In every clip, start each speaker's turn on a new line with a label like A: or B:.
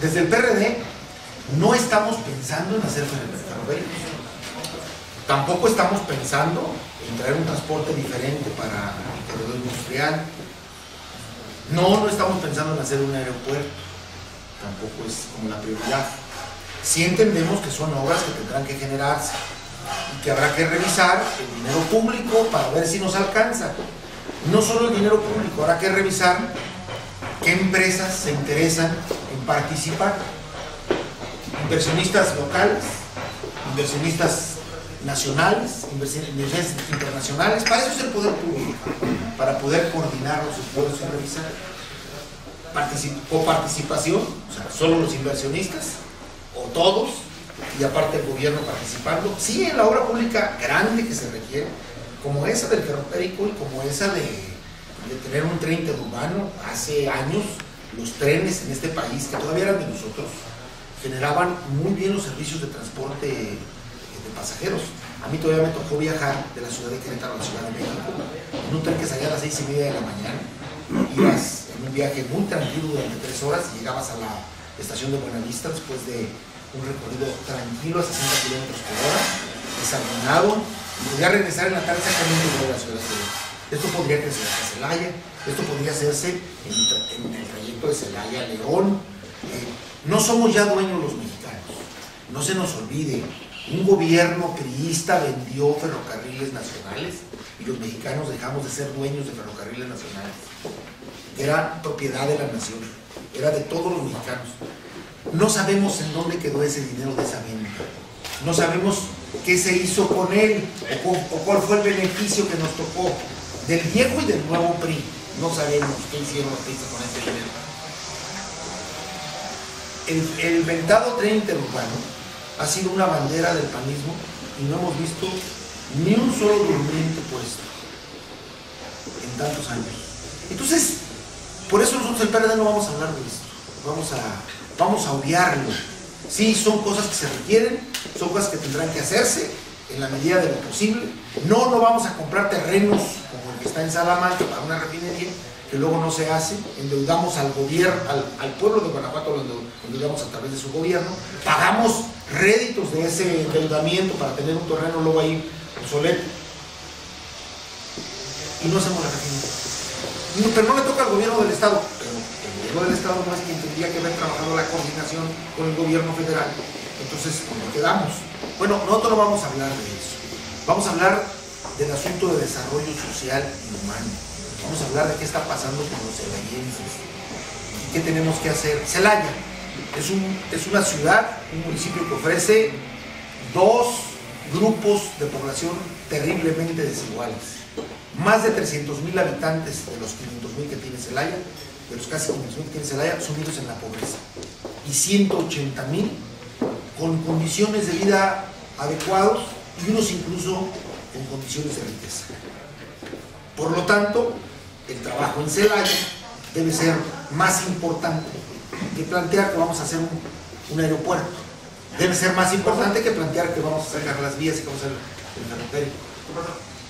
A: Desde el PRD no estamos pensando en hacer ferrocarriles. Tampoco estamos pensando en traer un transporte diferente para el corredor industrial. No estamos pensando en hacer un aeropuerto. Tampoco es como la prioridad. Sí entendemos que son obras que tendrán que generarse y que habrá que revisar el dinero público para ver si nos alcanza. No solo el dinero público, habrá que revisar qué empresas se interesan en participar. Inversionistas locales, inversionistas nacionales, inversionistas internacionales. Para eso es el poder público, para poder coordinar los esfuerzos y revisar. Coparticipación, o sea, solo los inversionistas o todos, y aparte el gobierno participando, sí, en la obra pública grande que se requiere, como esa del ferropärico y como esa de tener un tren interurbano. Hace años los trenes en este país, que todavía eran de nosotros, generaban muy bien los servicios de transporte de pasajeros. A mí todavía me tocó viajar de la ciudad de Querétaro a la Ciudad de México en un tren que salía a las 6:30 de la mañana. Ibas en un viaje muy tranquilo durante 3 horas y llegabas a la estación de Buenavista después de un recorrido tranquilo a 60 kilómetros por hora, desayunado, y podía regresar en la tarde exactamente de la ciudad de Celaya. Esto podría crecer hasta Celaya, esto podría hacerse en el trayecto de Celaya a León. No somos ya dueños los mexicanos, no se nos olvide. Un gobierno priista vendió ferrocarriles nacionales y los mexicanos dejamos de ser dueños de ferrocarriles nacionales. Era propiedad de la nación, era de todos los mexicanos. No sabemos en dónde quedó ese dinero de esa venta, no sabemos qué se hizo con él o cuál fue el beneficio que nos tocó del viejo y del nuevo PRI. No sabemos qué hicieron los priistas con ese dinero. El inventado tren interurbano ha sido una bandera del panismo y no hemos visto ni un solo durmiente puesto en tantos años. Entonces, por eso nosotros el PRD no vamos a hablar de esto, vamos a obviarlo. Sí, son cosas que se requieren, son cosas que tendrán que hacerse en la medida de lo posible. No vamos a comprar terrenos como el que está en Salamanca para una refinería, que luego no se hace. Endeudamos al gobierno, al pueblo de Guanajuato lo endeudamos a través de su gobierno, pagamos réditos de ese endeudamiento para tener un terreno luego ahí obsoleto y no hacemos la refinería. Pero no le toca al gobierno del estado, pero el gobierno del estado no es quien tendría que haber trabajado la coordinación con el gobierno federal. Entonces, ¿cómo quedamos? Bueno, nosotros no vamos a hablar de eso, vamos a hablar del asunto de desarrollo social y humano. Vamos a hablar de qué está pasando con los celayenses y qué tenemos que hacer. Celaya es una ciudad, un municipio que ofrece 2 grupos de población terriblemente desiguales. Más de 300,000 habitantes de los 500,000 que tiene Celaya, de los casi 500,000 que tiene Celaya, sumidos en la pobreza. Y 180,000 con condiciones de vida adecuados y unos incluso con condiciones de riqueza. Por lo tanto, el trabajo en Celaya debe ser más importante que plantear que vamos a hacer un aeropuerto. Debe ser más importante que plantear que vamos a sacar las vías y que vamos a hacer el ferrocarril.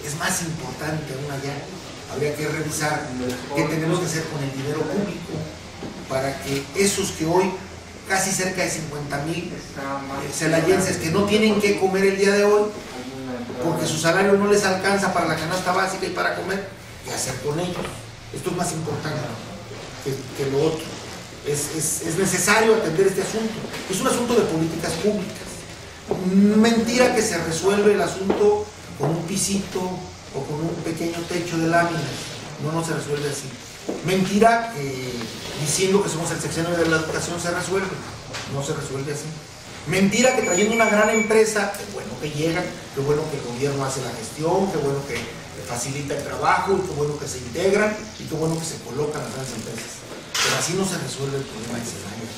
A: Es más importante aún allá. Habría que revisar qué tenemos que hacer con el dinero público para que esos que hoy, casi cerca de 50,000 celayenses que no tienen que comer el día de hoy, porque su salario no les alcanza para la canasta básica y para comer, ¿qué hacer con ellos? Esto es más importante que lo otro. Es necesario atender este asunto. Es un asunto de políticas públicas. Mentira que se resuelve el asunto con un pisito o con un pequeño techo de láminas. No se resuelve así. Mentira que diciendo que somos el sexenio de la educación se resuelve. No se resuelve así. Mentira que trayendo una gran empresa, qué bueno que llegan, qué bueno que el gobierno hace la gestión, qué bueno que facilita el trabajo, y qué bueno que se integran, y qué bueno que se colocan las grandes empresas. Pero así no se resuelve el problema de Celaya.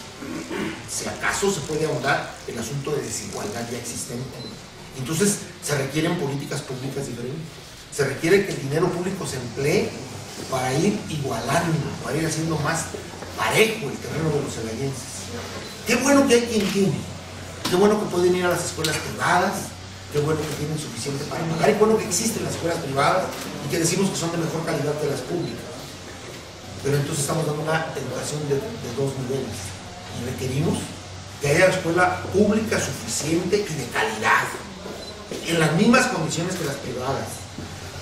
A: Si acaso se puede ahondar el asunto de desigualdad ya existente. Entonces se requieren políticas públicas diferentes. Se requiere que el dinero público se emplee para ir igualando, para ir haciendo más parejo el terreno de los celayenses. Qué bueno que hay quien tiene, qué bueno que pueden ir a las escuelas privadas, qué bueno que tienen suficiente para pagar, y qué bueno que existen las escuelas privadas y que decimos que son de mejor calidad que las públicas. Pero entonces estamos dando una educación de 2 niveles y requerimos que haya escuela pública suficiente y de calidad, en las mismas condiciones que las privadas,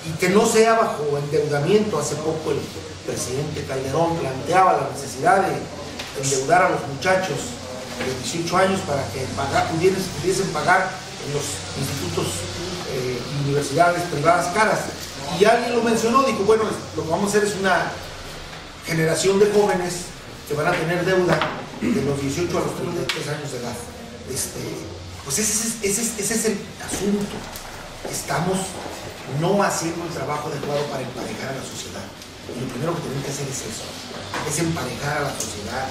A: y que no sea bajo endeudamiento. Hace poco el presidente Calderón planteaba la necesidad de endeudar a los muchachos de 18 años para que pudiesen pagar en los institutos y universidades privadas caras. Y alguien lo mencionó, dijo, bueno, lo que vamos a hacer es una generación de jóvenes que van a tener deuda de los 18 a los 33 años de edad. Pues ese es el asunto. Estamos no haciendo el trabajo adecuado para emparejar a la sociedad. Y lo primero que tenemos que hacer es eso, es emparejar a la sociedad,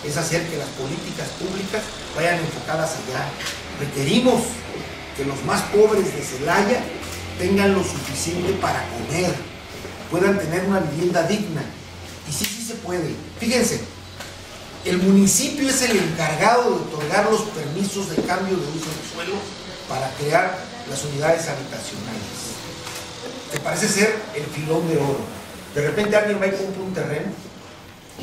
A: es hacer que las políticas públicas vayan enfocadas allá. Requerimos que los más pobres de Celaya tengan lo suficiente para comer, puedan tener una vivienda digna. Y sí se puede. Fíjense, el municipio es el encargado de otorgar los permisos de cambio de uso de suelo para crear las unidades habitacionales, que parece ser el filón de oro. De repente alguien va y compra un terreno,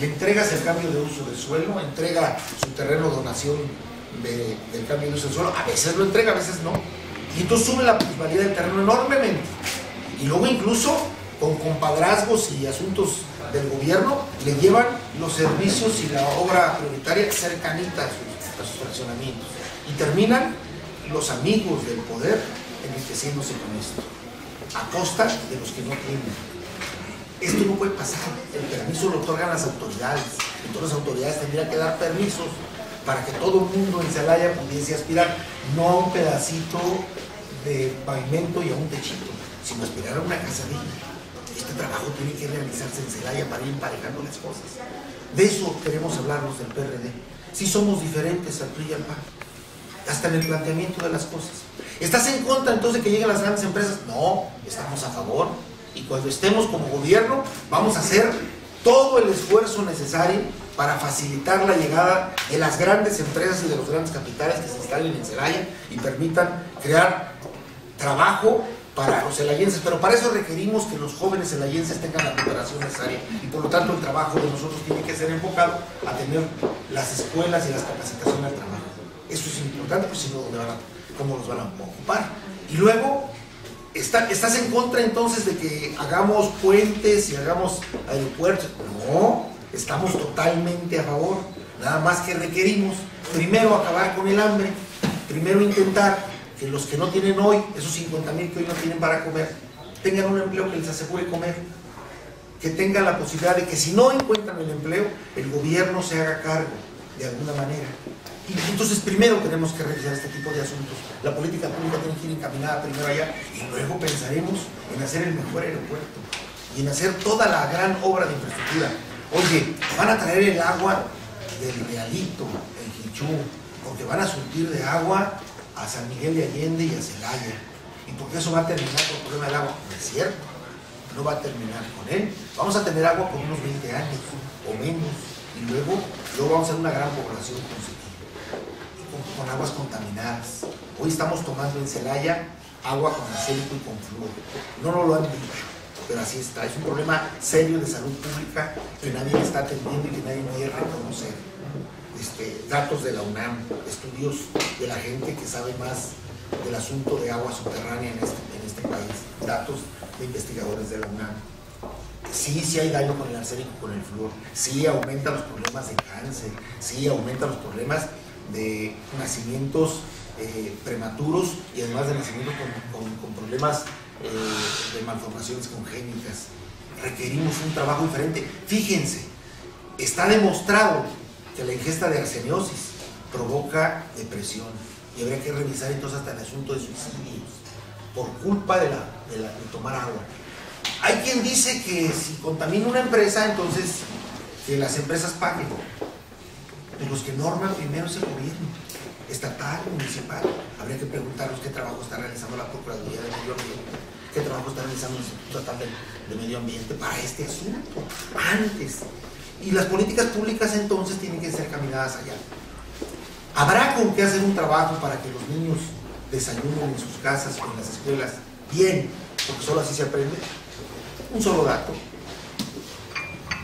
A: le entregas el cambio de uso de suelo, entrega su terreno donación del cambio de uso de suelo, a veces lo entrega, a veces no, y entonces sube la plusvalía del terreno enormemente, y luego incluso con compadrazgos y asuntos del gobierno le llevan los servicios y la obra prioritaria cercanita a sus fraccionamientos, y terminan los amigos del poder enriqueciéndose con esto, a costa de los que no tienen. Esto no puede pasar. El permiso lo otorgan las autoridades. Entonces las autoridades tendrían que dar permisos para que todo el mundo en Celaya pudiese aspirar no a un pedacito de pavimento y a un techito, sino aspirar a una casa digna. Este trabajo tiene que realizarse en Celaya para ir emparejando las cosas. De eso queremos hablarnos del PRD. Sí somos diferentes al PRI y al PAN, hasta en el planteamiento de las cosas. ¿Estás en contra entonces de que lleguen las grandes empresas? No, estamos a favor. Y cuando estemos como gobierno, vamos a hacer todo el esfuerzo necesario para facilitar la llegada de las grandes empresas y de los grandes capitales que se instalen en Celaya y permitan crear trabajo para los celayenses. Pero para eso requerimos que los jóvenes celayenses tengan la preparación necesaria, y por lo tanto el trabajo de nosotros tiene que ser enfocado a tener las escuelas y las capacitaciones al trabajo. Eso es importante, pues si no, ¿cómo los van a ocupar? Y luego, ¿estás en contra entonces de que hagamos puentes y hagamos aeropuertos? No, estamos totalmente a favor. Nada más que requerimos primero acabar con el hambre, primero intentar que los que no tienen hoy, esos 50,000 que hoy no tienen para comer, tengan un empleo que les asegure comer, que tengan la posibilidad de que si no encuentran el empleo, el gobierno se haga cargo de alguna manera. Y entonces primero tenemos que revisar este tipo de asuntos. La política pública tiene que ir encaminada primero allá, y luego pensaremos en hacer el mejor aeropuerto y en hacer toda la gran obra de infraestructura. Oye, van a traer el agua del Realito, el Jichú, porque van a surtir de agua a San Miguel de Allende y a Celaya, y porque eso va a terminar con el problema del agua. No es cierto, no va a terminar con él. Vamos a tener agua por unos 20 años o menos, y luego vamos a ser una gran población con aguas contaminadas. Hoy estamos tomando en Celaya agua con arsénico y con flúor. No nos lo han dicho, pero así está. Es un problema serio de salud pública que nadie está atendiendo y que nadie quiere reconocer. Datos de la UNAM, estudios de la gente que sabe más del asunto de agua subterránea en este país, datos de investigadores de la UNAM. Sí hay daño con el arsénico y con el flúor, sí aumenta los problemas de cáncer, sí aumenta los problemas de nacimientos prematuros, y además de nacimientos con problemas de malformaciones congénitas. Requerimos un trabajo diferente. Fíjense, está demostrado que la ingesta de arseniosis provoca depresión, y habría que revisar entonces hasta el asunto de suicidios por culpa de tomar agua. Hay quien dice que si contamina una empresa, entonces que las empresas paguen. Pues los que norman primero es el gobierno, estatal, municipal. Habría que preguntarnos qué trabajo está realizando la Procuraduría de Medio Ambiente, qué trabajo está realizando el Instituto Estatal de Medio Ambiente para este asunto, antes. Y las políticas públicas entonces tienen que ser caminadas allá. Habrá con qué hacer un trabajo para que los niños desayunen en sus casas o en las escuelas bien, porque solo así se aprende. Un solo dato: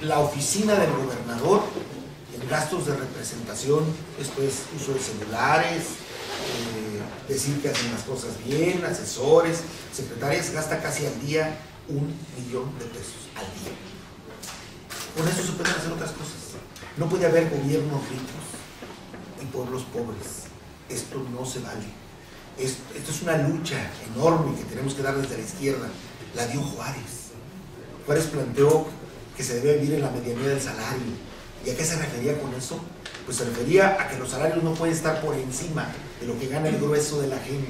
A: la oficina del gobernador en gastos de representación, esto es uso de celulares, decir que hacen las cosas bien, asesores, secretarias, gasta casi al día $1 millón al día. Con eso se pueden hacer otras cosas. No puede haber gobiernos ricos y pueblos pobres. Esto no se vale. Esto es una lucha enorme que tenemos que dar desde la izquierda. La dio Juárez. Juárez planteó que se debe vivir en la medianía del salario. ¿Y a qué se refería con eso? Pues se refería a que los salarios no pueden estar por encima de lo que gana el grueso de la gente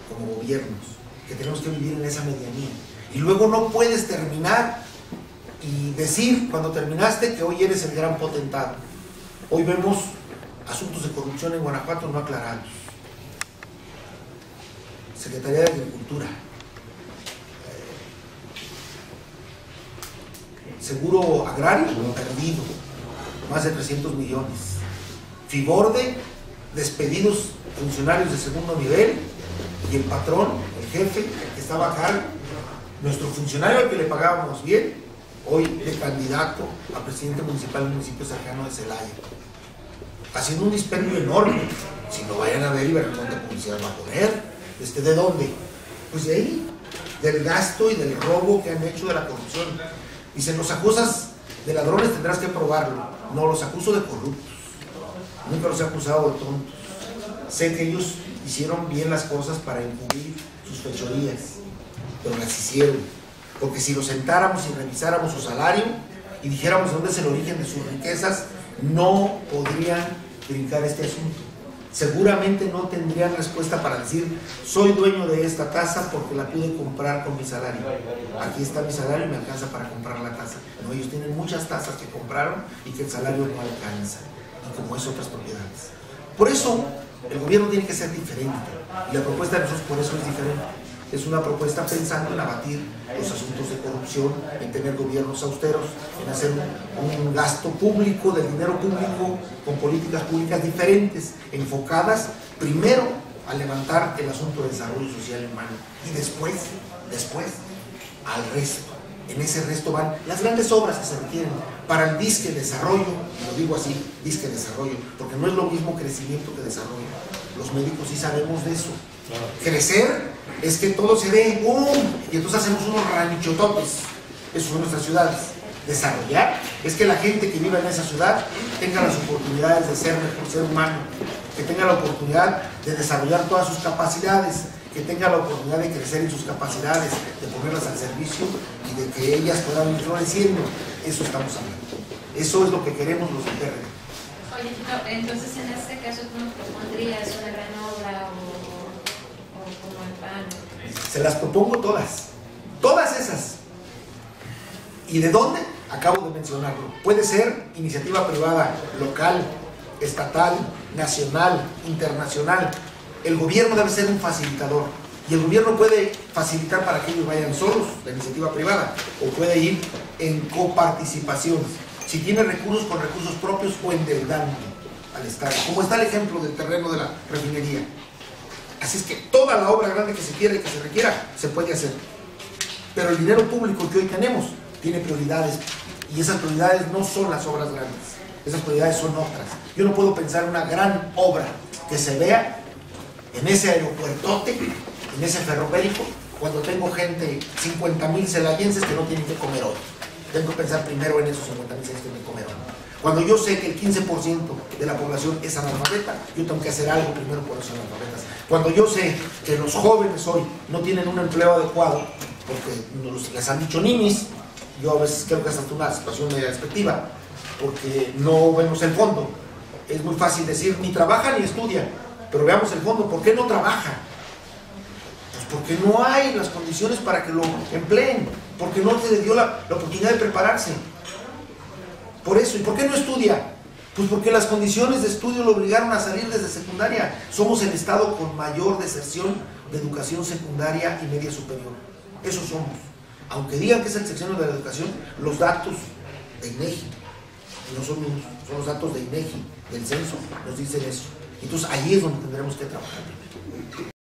A: como gobiernos, que tenemos que vivir en esa medianía. Y luego no puedes terminar y decir cuando terminaste que hoy eres el gran potentado. Hoy vemos asuntos de corrupción en Guanajuato no aclarados. Secretaría de Agricultura, seguro agrario perdido, más de 300 millones. Fiborde, despedidos funcionarios de segundo nivel, y el patrón, el jefe, el que estaba a cargo, nuestro funcionario al que le pagábamos bien, hoy de candidato a presidente municipal del municipio cercano de Celaya, haciendo un dispendio enorme. Si no vayan a ver y ver dónde publicidad va a poner. ¿De dónde? Pues de ahí, del gasto y del robo que han hecho, de la corrupción. Dicen, los acusas de ladrones, tendrás que probarlo. No, los acuso de corruptos. Nunca los he acusado de tontos. Sé que ellos hicieron bien las cosas para encubrir sus fechorías, pero las hicieron. Porque si los sentáramos y revisáramos su salario y dijéramos dónde es el origen de sus riquezas, no podrían brincar este asunto. Seguramente no tendrían respuesta para decir, soy dueño de esta taza porque la pude comprar con mi salario. Aquí está mi salario y me alcanza para comprar la taza. No, ellos tienen muchas tazas que compraron y que el salario no alcanza. Y como es, otras propiedades. Por eso, el gobierno tiene que ser diferente. Y la propuesta de nosotros por eso es diferente. Es una propuesta pensando en abatir los asuntos de corrupción, en tener gobiernos austeros, en hacer un gasto público, del dinero público, con políticas públicas diferentes, enfocadas primero a levantar el asunto de desarrollo social humano y después al resto. En ese resto van las grandes obras que se requieren para el disque desarrollo, y lo digo así, disque desarrollo, porque no es lo mismo crecimiento que desarrollo. Los médicos sí sabemos de eso. Crecer es que todo se dé, y entonces hacemos unos ranchototes. Eso son nuestras ciudades. Desarrollar es que la gente que vive en esa ciudad tenga las oportunidades de ser mejor ser humano, que tenga la oportunidad de desarrollar todas sus capacidades, que tenga la oportunidad de crecer en sus capacidades, de ponerlas al servicio y de que ellas puedan ir floreciendo. Eso estamos hablando. Eso es lo que queremos los del PRD.
B: Oye, Tito, entonces en este caso tú nos propondrías una gran obra o como el PAN.
A: Se las propongo todas esas. ¿Y de dónde? Acabo de mencionarlo. Puede ser iniciativa privada, local, estatal, nacional, internacional. El gobierno debe ser un facilitador. Y el gobierno puede facilitar para que ellos vayan solos, la iniciativa privada, o puede ir en coparticipaciones. Si tiene recursos, con recursos propios o endeudando al Estado. Como está el ejemplo del terreno de la refinería. Así es que toda la obra grande que se quiera y que se requiera, se puede hacer. Pero el dinero público que hoy tenemos tiene prioridades. Y esas prioridades no son las obras grandes. Esas prioridades son otras. Yo no puedo pensar en una gran obra que se vea en ese aeropuertote, en ese ferroviario, cuando tengo gente, 50,000 celayenses que no tienen que comer hoy. Tengo que pensar primero en esos 50,000 que tienen que comer hoy. Cuando yo sé que el 15% de la población es analfabeta, yo tengo que hacer algo primero por esos analfabetas. Cuando yo sé que los jóvenes hoy no tienen un empleo adecuado, porque les han dicho ninis, yo a veces creo que es hasta una situación media despectiva, porque no vemos el fondo. Es muy fácil decir, ni trabaja ni estudia, pero veamos el fondo. ¿Por qué no trabaja? Pues porque no hay las condiciones para que lo empleen, porque no se le dio la oportunidad de prepararse. Por eso. ¿Y por qué no estudia? Pues porque las condiciones de estudio lo obligaron a salir desde secundaria. Somos el estado con mayor deserción de educación secundaria y media superior. Eso somos. Aunque digan que es el sexenio de la educación, los datos de INEGI, no son míos, son los datos de INEGI, del censo, nos dicen eso. Entonces ahí es donde tendremos que trabajar.